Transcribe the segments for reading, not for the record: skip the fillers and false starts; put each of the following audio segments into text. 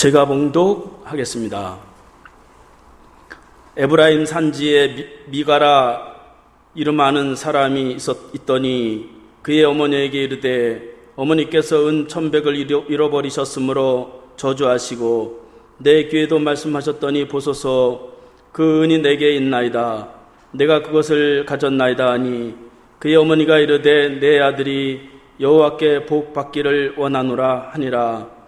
제가 봉독하겠습니다. 에브라임 산지에 미가라 이름 아는 사람이 있더니 그의 어머니에게 이르되 어머니께서 은 1,100을 잃어버리셨으므로 저주하시고 내 귀에도 말씀하셨더니 보소서 그 은이 내게 있나이다. 내가 그것을 가졌나이다 하니 그의 어머니가 이르되 내 아들이 여호와께 복 받기를 원하노라 하니라.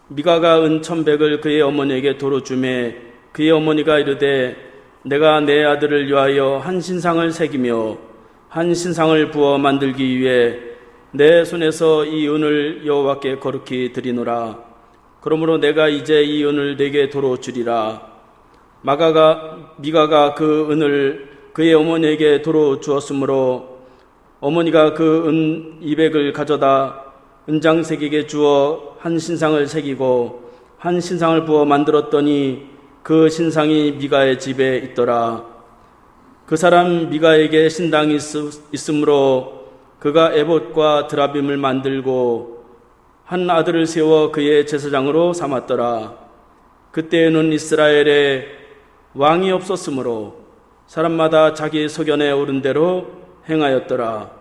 미가가 은 1,100을 그의 어머니에게 도로 주매 그의 어머니가 이르되 내가 내 아들을 위하여 한 신상을 새기며 한 신상을 부어 만들기 위해 내 손에서 이 은을 여호와께 거룩히 드리노라. 그러므로 내가 이제 이 은을 내게 도로 주리라. 미가가 그 은을 그의 어머니에게 도로 주었으므로 어머니가 그 은 200을 가져다 은장새기게 주어 한 신상을 새기고 한 신상을 부어 만들었더니 그 신상이 미가의 집에 있더라. 그 사람 미가에게 신당이 있으므로 그가 에봇과 드라빔을 만들고 한 아들을 세워 그의 제사장으로 삼았더라. 그때에는 이스라엘에 왕이 없었으므로 사람마다 자기 소견에 오른 대로 행하였더라.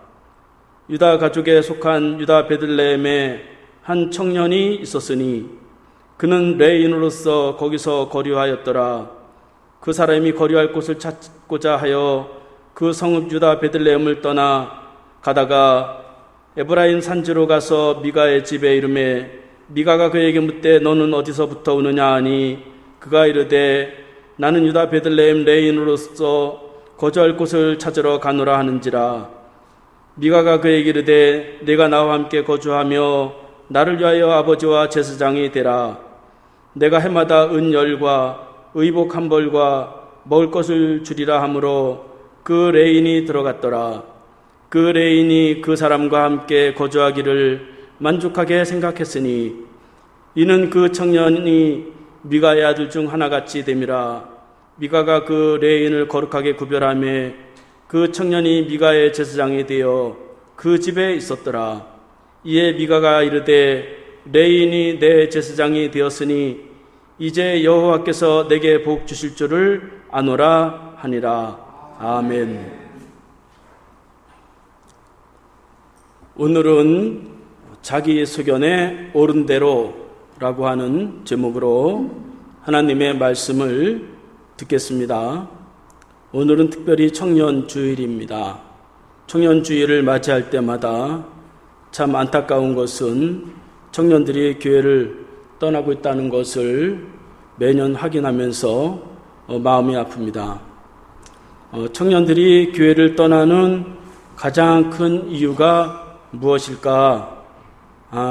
유다 가족에 속한 유다 베들레헴에 한 청년이 있었으니 그는 레인으로서 거기서 거류하였더라. 그 사람이 거류할 곳을 찾고자 하여 그 성읍 유다 베들레헴을 떠나 가다가 에브라임 산지로 가서 미가의 집에 이르매 미가가 그에게 묻되 너는 어디서부터 오느냐 하니 그가 이르되 나는 유다 베들레헴 레인으로서 거주할 곳을 찾으러 가노라 하는지라. 미가가 그에게 이르되 네가 나와 함께 거주하며 나를 위하여 아버지와 제사장이 되라. 내가 해마다 은열과 의복 한 벌과 먹을 것을 주리라 하므로 그 레인이 들어갔더라. 그 레인이 그 사람과 함께 거주하기를 만족하게 생각했으니 이는 그 청년이 미가의 아들 중 하나같이 됨이라. 미가가 그 레인을 거룩하게 구별하며 그 청년이 미가의 제사장이 되어 그 집에 있었더라. 이에 미가가 이르되 레인이 내 제사장이 되었으니 이제 여호와께서 내게 복 주실 줄을 아노라 하니라. 아멘. 오늘은 자기 소견에 옳은 대로라고 하는 제목으로 하나님의 말씀을 듣겠습니다. 오늘은 특별히 청년주일입니다. 청년주일을 맞이할 때마다 참 안타까운 것은 청년들이 교회를 떠나고 있다는 것을 매년 확인하면서 마음이 아픕니다. 청년들이 교회를 떠나는 가장 큰 이유가 무엇일까?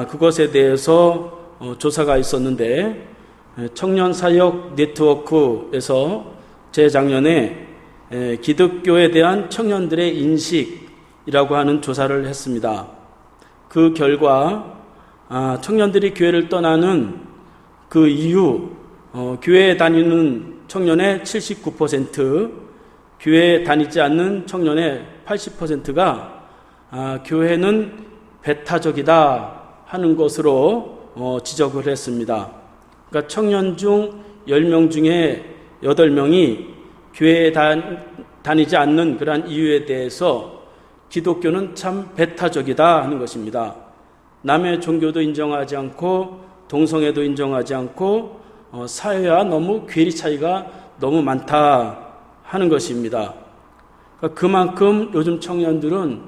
그것에 대해서 조사가 있었는데 청년사역 네트워크에서 재작년에 기독교에 대한 청년들의 인식이라고 하는 조사를 했습니다. 그 결과 청년들이 교회를 떠나는 그 이유, 교회에 다니는 청년의 79%, 교회에 다니지 않는 청년의 80%가 교회는 배타적이다 하는 것으로 지적을 했습니다. 그러니까 청년 중 10명 중에 8명이 교회에 다니지 않는 그러한 이유에 대해서 기독교는 참 배타적이다 하는 것입니다. 남의 종교도 인정하지 않고 동성애도 인정하지 않고 사회와 너무 괴리 차이가 너무 많다 하는 것입니다. 그러니까 그만큼 요즘 청년들은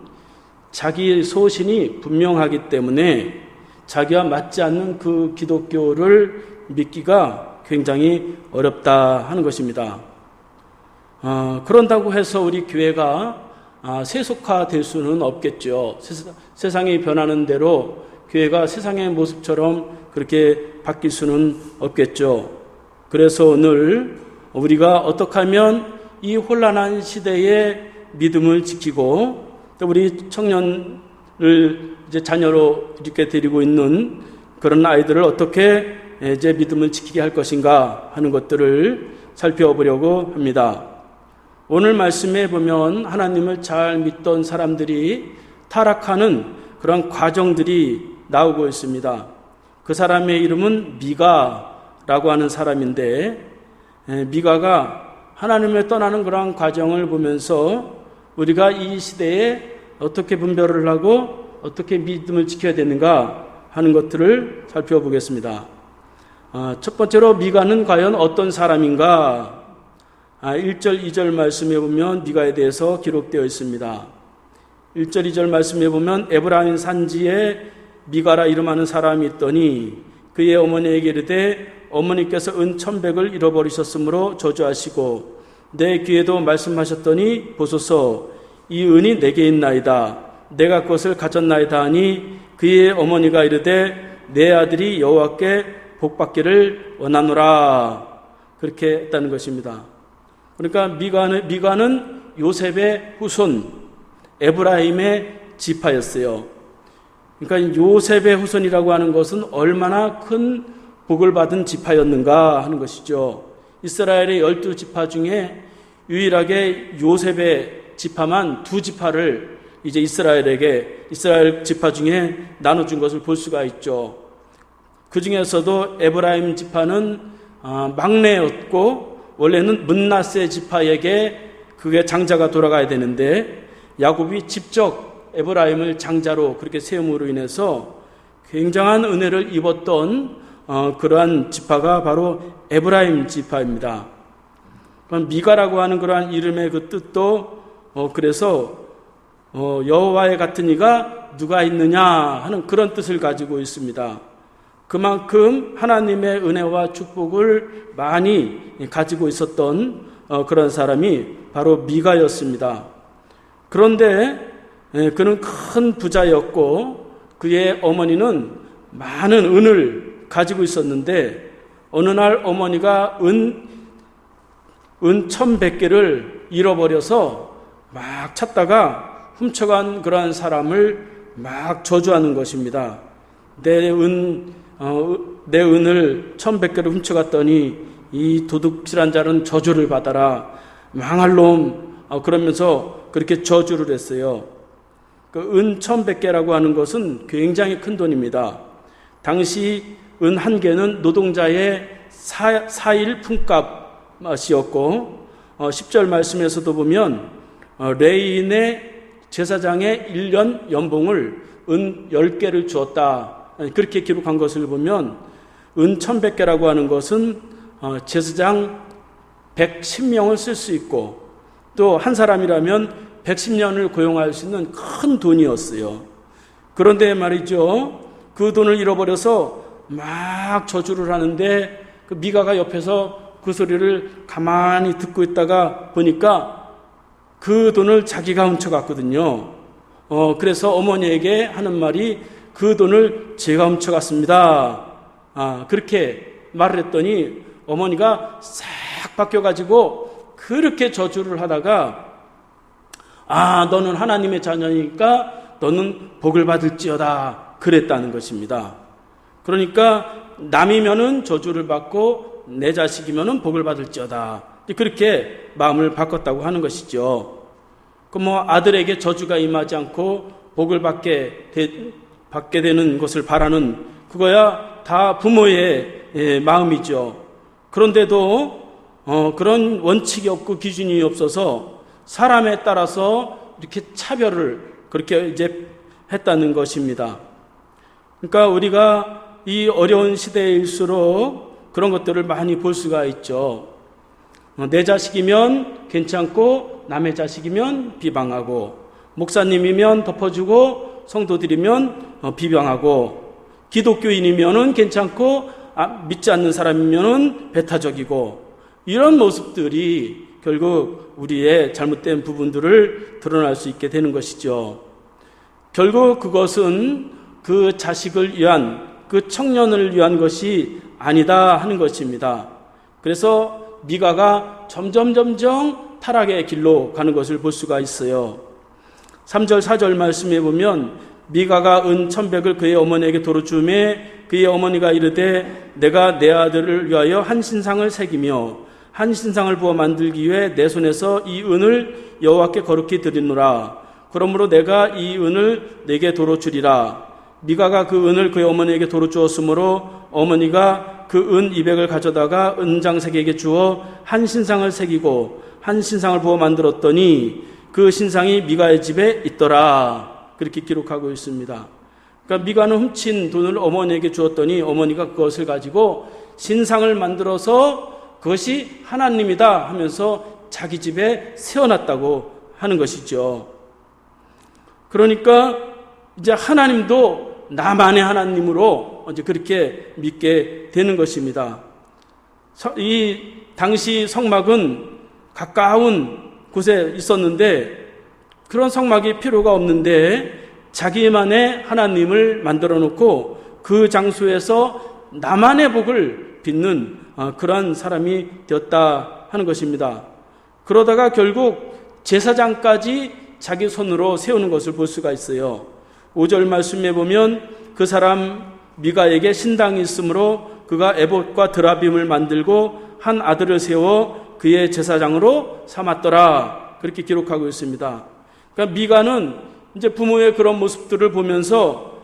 자기 소신이 분명하기 때문에 자기와 맞지 않는 그 기독교를 믿기가 굉장히 어렵다 하는 것입니다. 그런다고 해서 우리 교회가 세속화될 수는 없겠죠. 세상이 변하는 대로 교회가 세상의 모습처럼 그렇게 바뀔 수는 없겠죠. 그래서 오늘 우리가 어떻게 하면 이 혼란한 시대에 믿음을 지키고 또 우리 청년을 이제 자녀로 이렇게 데리고 있는 그런 아이들을 어떻게 이제 믿음을 지키게 할 것인가 하는 것들을 살펴보려고 합니다. 오늘 말씀에 보면 하나님을 잘 믿던 사람들이 타락하는 그런 과정들이 나오고 있습니다. 그 사람의 이름은 미가 라고 하는 사람인데, 미가가 하나님을 떠나는 그러한 과정을 보면서 우리가 이 시대에 어떻게 분별을 하고 어떻게 믿음을 지켜야 되는가 하는 것들을 살펴보겠습니다. 첫 번째로 미가는 과연 어떤 사람인가? 1절, 2절 말씀에 보면 미가에 대해서 기록되어 있습니다. 1절, 2절 말씀에 보면 에브라임 산지에 미가라 이름하는 사람이 있더니 그의 어머니에게 이르되 어머니께서 은 1,100을 잃어버리셨으므로 저주하시고 내 귀에도 말씀하셨더니 보소서 이 은이 내게 있나이다. 내가 그것을 가졌나이다 하니 그의 어머니가 이르되 내 아들이 여호와께 복받기를 원하노라. 그렇게 했다는 것입니다. 그러니까 미가는 요셉의 후손, 에브라임의 지파였어요. 그러니까 요셉의 후손이라고 하는 것은 얼마나 큰 복을 받은 지파였는가 하는 것이죠. 이스라엘의 12지파 중에 유일하게 요셉의 지파만 2지파를 이제 이스라엘 지파 중에 나눠준 것을 볼 수가 있죠. 그 중에서도 에브라임 지파는 막내였고 원래는 문나세 지파에게 그게 장자가 돌아가야 되는데 야곱이 직접 에브라임을 장자로 그렇게 세움으로 인해서 굉장한 은혜를 입었던 그러한 지파가 바로 에브라임 지파입니다. 미가라고 하는 그러한 이름의 그 뜻도 그래서 여호와의 같은 이가 누가 있느냐 하는 그런 뜻을 가지고 있습니다. 그만큼 하나님의 은혜와 축복을 많이 가지고 있었던 그런 사람이 바로 미가였습니다. 그런데 그는 큰 부자였고 그의 어머니는 많은 은을 가지고 있었는데 어느 날 어머니가 은 1,100개를 잃어버려서 막 찾다가 훔쳐간 그러한 사람을 막 저주하는 것입니다. 내 은을 1,100개를 훔쳐갔더니 이 도둑질한 자는 저주를 받아라. 망할 놈. 그러면서 그렇게 저주를 했어요. 그 은 1,100개라고 하는 것은 굉장히 큰 돈입니다. 당시 은 한 개는 노동자의 4일 품값이었고 10절 말씀에서도 보면 레인의 제사장의 1년 연봉을 은 10개를 주었다. 그렇게 기록한 것을 보면 은 1,100개라고 하는 것은 제사장 110명을 쓸 수 있고 또 한 사람이라면 110년을 고용할 수 있는 큰 돈이었어요. 그런데 말이죠. 그 돈을 잃어버려서 막 저주를 하는데 그 미가가 옆에서 그 소리를 가만히 듣고 있다가 보니까 그 돈을 자기가 훔쳐갔거든요. 그래서 어머니에게 하는 말이 그 돈을 제가 훔쳐갔습니다. 그렇게 말을 했더니 어머니가 싹 바뀌어가지고 그렇게 저주를 하다가 너는 하나님의 자녀니까 너는 복을 받을지어다 그랬다는 것입니다. 그러니까 남이면은 저주를 받고 내 자식이면은 복을 받을지어다 그렇게 마음을 바꿨다고 하는 것이죠. 아들에게 저주가 임하지 않고 복을 받게 되는 것을 바라는 그거야 다 부모의 마음이죠. 그런데도 그런 원칙이 없고 기준이 없어서 사람에 따라서 이렇게 차별을 그렇게 이제 했다는 것입니다. 그러니까 우리가 이 어려운 시대일수록 그런 것들을 많이 볼 수가 있죠. 내 자식이면 괜찮고 남의 자식이면 비방하고 목사님이면 덮어주고 성도들이면 비방하고 기독교인이면은 괜찮고 믿지 않는 사람이면은 배타적이고 이런 모습들이 결국 우리의 잘못된 부분들을 드러날 수 있게 되는 것이죠. 결국 그것은 그 자식을 위한 그 청년을 위한 것이 아니다 하는 것입니다. 그래서 미가가 점점 타락의 길로 가는 것을 볼 수가 있어요. 3절 4절 말씀에 보면 미가가 은 1,100을 그의 어머니에게 도로 주매 그의 어머니가 이르되 내가 내 아들을 위하여 한 신상을 새기며 한 신상을 부어 만들기 위해 내 손에서 이 은을 여호와께 거룩히 드리노라. 그러므로 내가 이 은을 내게 도로 주리라. 미가가 그 은을 그의 어머니에게 도로 주었으므로 어머니가 그 은 200을 가져다가 은장색에게 주어 한 신상을 새기고 한 신상을 부어 만들었더니 그 신상이 미가의 집에 있더라. 그렇게 기록하고 있습니다. 그러니까 미가는 훔친 돈을 어머니에게 주었더니 어머니가 그것을 가지고 신상을 만들어서 그것이 하나님이다 하면서 자기 집에 세워놨다고 하는 것이죠. 그러니까 이제 하나님도 나만의 하나님으로 이제 그렇게 믿게 되는 것입니다. 이 당시 성막은 가까운 곳에 있었는데 그런 성막이 필요가 없는데 자기만의 하나님을 만들어 놓고 그 장소에서 나만의 복을 빚는 그런 사람이 되었다 하는 것입니다. 그러다가 결국 제사장까지 자기 손으로 세우는 것을 볼 수가 있어요. 5절 말씀에 보면 그 사람 미가에게 신당이 있으므로 그가 에봇과 드라빔을 만들고 한 아들을 세워 그의 제사장으로 삼았더라. 그렇게 기록하고 있습니다. 그러니까 미가는 이제 부모의 그런 모습들을 보면서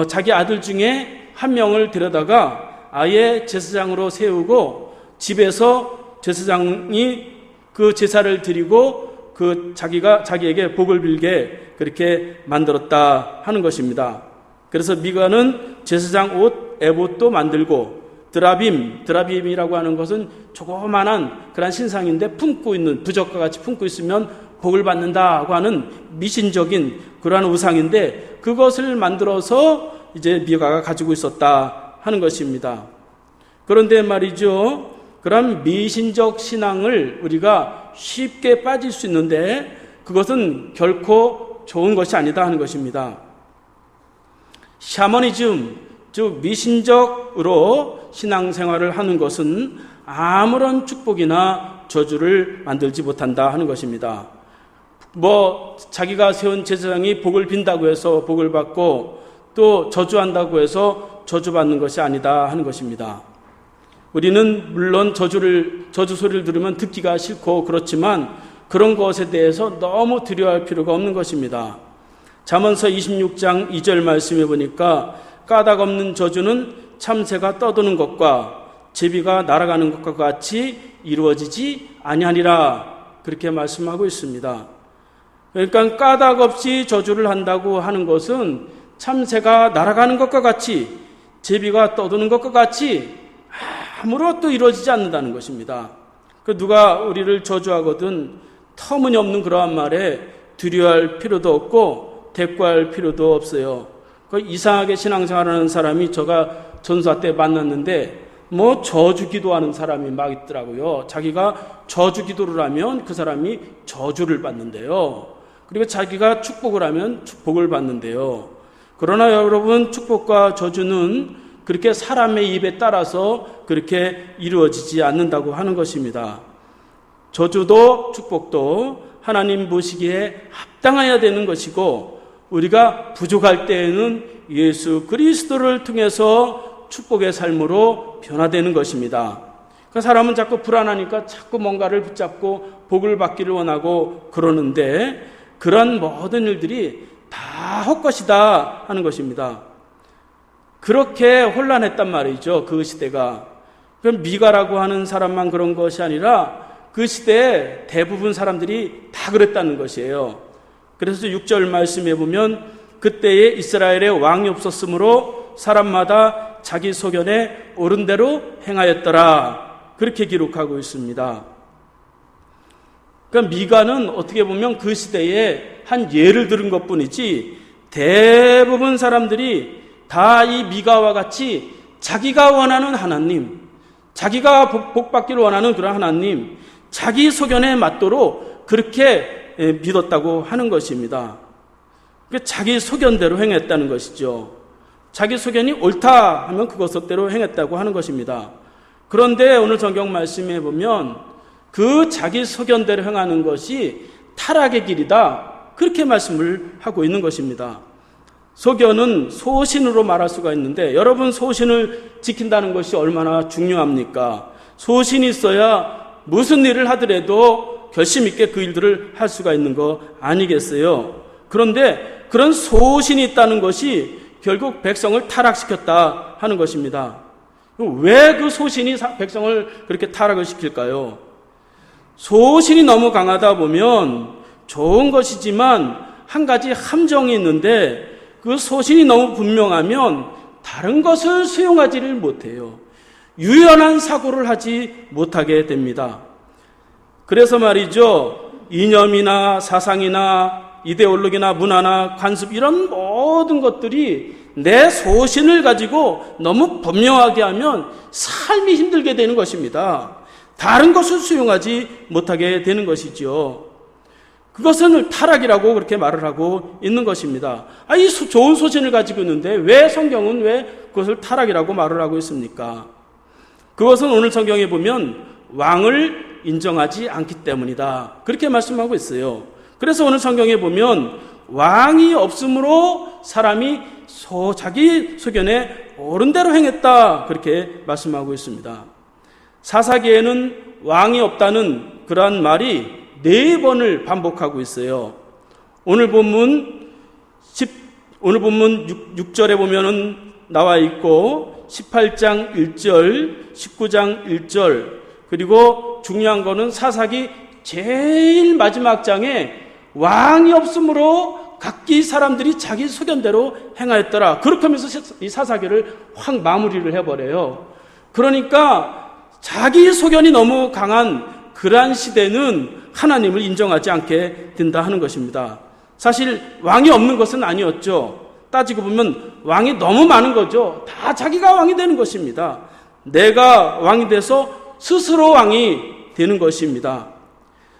자기 아들 중에 한 명을 데려다가 아예 제사장으로 세우고 집에서 제사장이 그 제사를 드리고 그 자기에게 복을 빌게 그렇게 만들었다 하는 것입니다. 그래서 미가는 제사장 옷 에봇도 만들고 드라빔이라고 하는 것은 조그만한 그런 신상인데 품고 있는 부적과 같이 품고 있으면 복을 받는다고 하는 미신적인 그러한 우상인데 그것을 만들어서 이제 미가가 가지고 있었다 하는 것입니다. 그런데 말이죠. 그런 미신적 신앙을 우리가 쉽게 빠질 수 있는데 그것은 결코 좋은 것이 아니다 하는 것입니다. 샤머니즘, 즉 미신적으로 신앙생활을 하는 것은 아무런 축복이나 저주를 만들지 못한다 하는 것입니다. 자기가 세운 제사장이 복을 빈다고 해서 복을 받고 또 저주한다고 해서 저주받는 것이 아니다 하는 것입니다. 우리는 물론 저주 소리를 들으면 듣기가 싫고 그렇지만 그런 것에 대해서 너무 두려워할 필요가 없는 것입니다. 잠언서 26장 2절 말씀해 보니까 까닭 없는 저주는 참새가 떠도는 것과 제비가 날아가는 것과 같이 이루어지지 아니하리라. 그렇게 말씀하고 있습니다. 그러니까 까닭 없이 저주를 한다고 하는 것은 참새가 날아가는 것과 같이 제비가 떠도는 것과 같이 아무것도 이루어지지 않는다는 것입니다. 누가 우리를 저주하거든 터무니없는 그러한 말에 두려워할 필요도 없고 대꾸할 필요도 없어요. 이상하게 신앙생활하는 사람이 제가 전사 때 만났는데 저주 기도하는 사람이 막 있더라고요. 자기가 저주 기도를 하면 그 사람이 저주를 받는데요. 그리고 자기가 축복을 하면 축복을 받는데요. 그러나 여러분, 축복과 저주는 그렇게 사람의 입에 따라서 그렇게 이루어지지 않는다고 하는 것입니다. 저주도 축복도 하나님 보시기에 합당해야 되는 것이고 우리가 부족할 때에는 예수 그리스도를 통해서 축복의 삶으로 변화되는 것입니다. 그 사람은 자꾸 불안하니까 자꾸 뭔가를 붙잡고 복을 받기를 원하고 그러는데 그런 모든 일들이 다 헛것이다 하는 것입니다. 그렇게 혼란했단 말이죠. 그 시대가. 그럼 미가라고 하는 사람만 그런 것이 아니라 그 시대에 대부분 사람들이 다 그랬다는 것이에요. 그래서 6절 말씀해 보면 그때에 이스라엘에 왕이 없었으므로 사람마다 자기 소견에 옳은 대로 행하였더라. 그렇게 기록하고 있습니다. 그러니까 미가는 어떻게 보면 그 시대에 한 예를 들은 것뿐이지 대부분 사람들이 다 이 미가와 같이 자기가 원하는 하나님, 자기가 복받기를 원하는 그런 하나님, 자기 소견에 맞도록 그렇게 믿었다고 하는 것입니다. 자기 소견대로 행했다는 것이죠. 자기 소견이 옳다 하면 그것대로 행했다고 하는 것입니다. 그런데 오늘 성경 말씀에 보면 그 자기 소견대로 행하는 것이 타락의 길이다. 그렇게 말씀을 하고 있는 것입니다. 소견은 소신으로 말할 수가 있는데 여러분, 소신을 지킨다는 것이 얼마나 중요합니까? 소신이 있어야 무슨 일을 하더라도 결심 있게 그 일들을 할 수가 있는 거 아니겠어요? 그런데 그런 소신이 있다는 것이 결국 백성을 타락시켰다 하는 것입니다. 왜 그 소신이 백성을 그렇게 타락을 시킬까요? 소신이 너무 강하다 보면 좋은 것이지만 한 가지 함정이 있는데, 그 소신이 너무 분명하면 다른 것을 수용하지를 못해요. 유연한 사고를 하지 못하게 됩니다. 그래서 말이죠, 이념이나 사상이나 이데올로기나 문화나 관습, 이런 모든 것들이 내 소신을 가지고 너무 분명하게 하면 삶이 힘들게 되는 것입니다. 다른 것을 수용하지 못하게 되는 것이죠. 그것은 타락이라고 그렇게 말을 하고 있는 것입니다. 이 좋은 소신을 가지고 있는데 왜 성경은 왜 그것을 타락이라고 말을 하고 있습니까? 그것은 오늘 성경에 보면 왕을 인정하지 않기 때문이다, 그렇게 말씀하고 있어요. 그래서 오늘 성경에 보면 왕이 없으므로 사람이 자기 소견에 옳은 대로 행했다, 그렇게 말씀하고 있습니다. 사사기에는 왕이 없다는 그러한 말이 4번을 반복하고 있어요. 오늘 본문 6절에 보면은 나와 있고, 18장 1절, 19장 1절, 그리고 중요한 거는 사사기 제일 마지막 장에 왕이 없으므로 각기 사람들이 자기 소견대로 행하였더라, 그렇게 하면서 이 사사기를 확 마무리를 해버려요. 그러니까 자기 소견이 너무 강한 그러한 시대는 하나님을 인정하지 않게 된다 하는 것입니다. 사실 왕이 없는 것은 아니었죠. 따지고 보면 왕이 너무 많은 거죠. 다 자기가 왕이 되는 것입니다. 내가 왕이 돼서 스스로 왕이 되는 것입니다.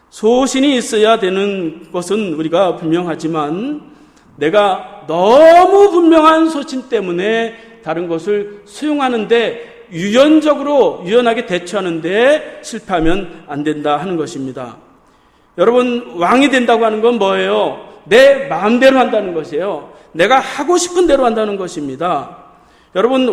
소신이 있어야 되는 것은 우리가 분명하지만, 내가 너무 분명한 소신 때문에 다른 것을 수용하는데, 유연하게 대처하는데 실패하면 안 된다 하는 것입니다. 여러분, 왕이 된다고 하는 건 뭐예요? 내 마음대로 한다는 것이에요. 내가 하고 싶은 대로 한다는 것입니다. 여러분,